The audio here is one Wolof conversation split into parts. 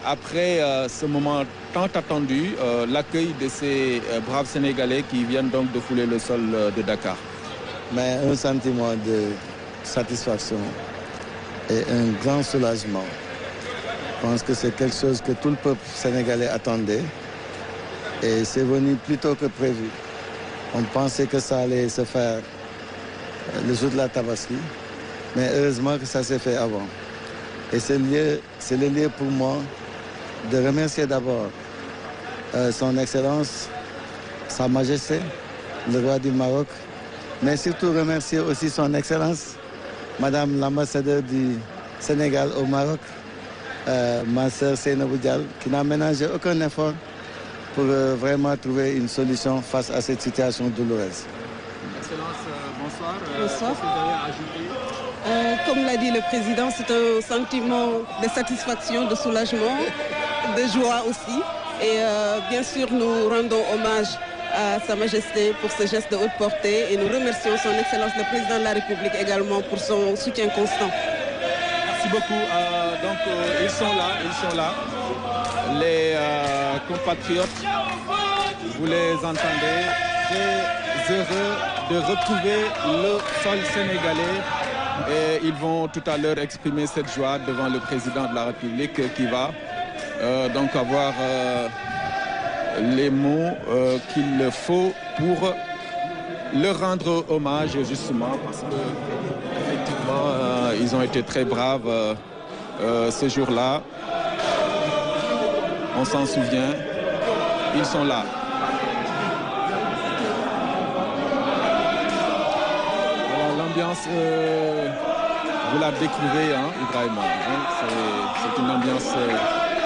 après ce moment tant attendu, l'accueil de ces braves Sénégalais qui viennent donc de fouler le sol de Dakar. Mais un sentiment de satisfaction et un grand soulagement. Je pense que c'est quelque chose que tout le peuple sénégalais attendait et c'est venu plus tôt que prévu. On pensait que ça allait se faire le jour de la Tabaski, mais heureusement que ça s'est fait avant. Et c'est le lieu pour moi de remercier d'abord son Excellence, Sa Majesté, le roi du Maroc, mais surtout remercier aussi son Excellence, Madame l'ambassadeur du Sénégal au Maroc, ma sœur Seynabou Dial, qui n'a ménagé aucun effort pour vraiment trouver une solution face à cette situation douloureuse. Excellence, bonsoir. Bonsoir. Qu'est-ce que vous avez ajouté? Comme l'a dit le président, c'est un sentiment de satisfaction, de soulagement, de joie aussi. Et bien sûr, nous rendons hommage à Sa Majesté pour ce geste de haute portée et nous remercions son Excellence le Président de la République également pour son soutien constant. Merci beaucoup. Donc, ils sont là. Les compatriotes, vous les entendez, très heureux de retrouver le sol sénégalais. Et ils vont tout à l'heure exprimer cette joie devant le président de la République qui va donc avoir les mots qu'il faut pour leur rendre hommage justement parce que effectivement ils ont été très braves ce jour-là. On s'en souvient. Ils sont là. Voilà, l'ambiance, vous la découvrez, hein, Ibrahima. Hein, c'est une ambiance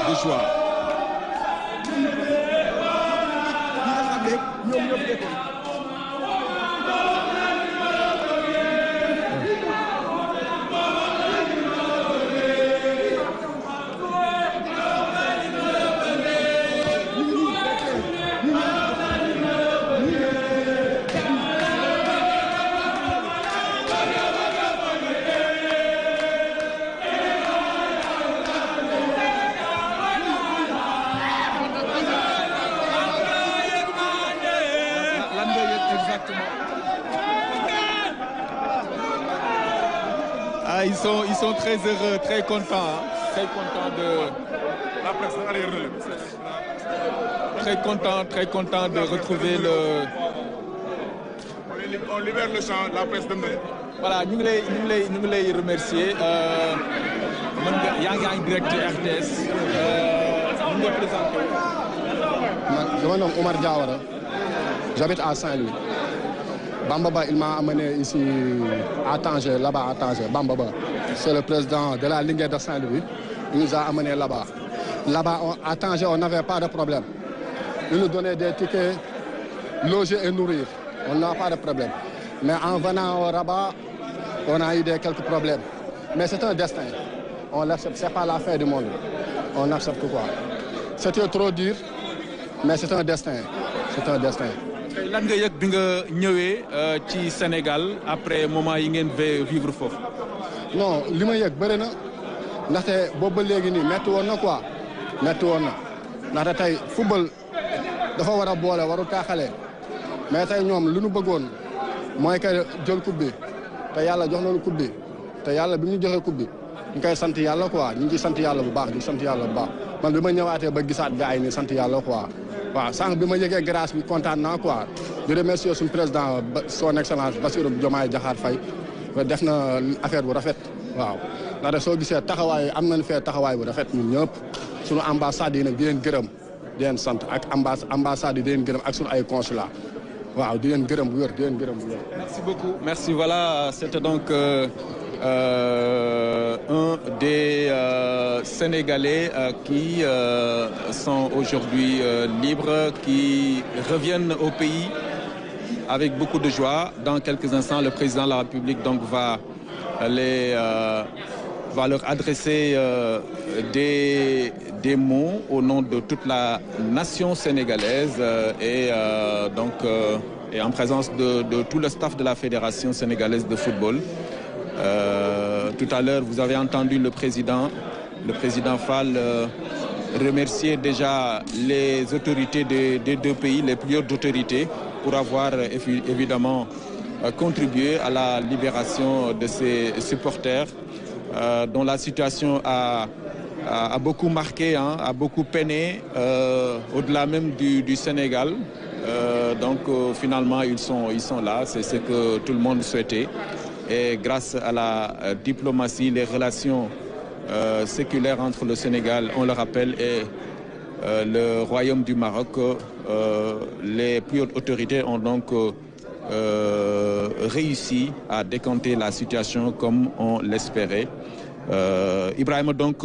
de joie. Ils sont très heureux, très contents, hein, très contents de très contents de retrouver le. On libère le champ, la presse dem na. Voilà, ñu ngi lay remercier. Mën nga yaa ngi en direct RTS. Mën nga présenter. Je me nomme Omar Diawara. J'habite à Saint-Louis. Bamba Ba, il m'a amené ici à Tanger, là-bas à Tanger. Bamba Ba, c'est le président de la Linguère de Saint-Louis. Il nous a amené là-bas. Là-bas, à Tanger, on n'avait pas de problème. Il nous donnait des tickets, loger et nourrir. On n'a pas de problème. Mais en venant au Rabat, on a eu quelques problèmes. Mais c'est un destin. On l'accepte. Ce n'est pas la fin du monde. On accepte quoi. C'était trop dur, mais c'est un destin. C'est un destin. Lan nga yëg bi nga ñëwee ci Sénégal après moment yi ngeen vivre foofu. Non li ma yëg bëri na ndaxte boobu ba léegi nii métti woon na quoi métti woon na ndaxte tey football dafa war a boole waru taaxalee mais tey ñoom lu ñu bëggoon mooy que jël coupe bi te yàlla jox nañu coupe bi te yàlla bi ñu joxee coupe bi ñu koy sant yàlla quoi ñu ngi sant yàlla bu baax di sant yàlla bu baax man bi ma ñëwaatee ba gisaat gars yi ni sant yàlla quoi. waaw sànq bi ma yëgee grâce bi kontaan naa quoi di remercier suñu président son excellence Bassirou Diomaye Diakhar Faye def na affaire bu rafet waaw ndaxte soo gisee taxawaay am nañu fee taxawaay bu rafet ñun ñëpp suñu ambassade yi nag di leen gërëm di leen sant ak ambassade yi di leen gërëm ak suñu ay consulat waaw di leen gërëm bu wér di leen gërëm bu wér. Merci beaucoup. Merci, voilà, c'était donc un des Sénégalais qui sont aujourd'hui libres, qui reviennent au pays avec beaucoup de joie. Dans quelques instants, le président de la République donc va leur adresser des mots au nom de toute la nation sénégalaise et en présence de tout le staff de la Fédération sénégalaise de football. Tout à l'heure, vous avez entendu le président Fall remercier déjà les autorités des deux pays, les plus hautes autorités, pour avoir évidemment contribué à la libération de ces supporters dont la situation a beaucoup marqué, a beaucoup peiné, au-delà même du Sénégal. Donc finalement, ils sont là, c'est ce que tout le monde souhaitait. Et grâce à la diplomatie, les relations séculaires entre le Sénégal, on le rappelle, et le Royaume du Maroc, les plus hautes autorités ont donc réussi à décanter la situation comme on l'espérait. Ibrahima, donc,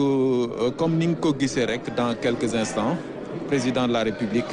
comme Ninko Giserek, dans quelques instants, président de la République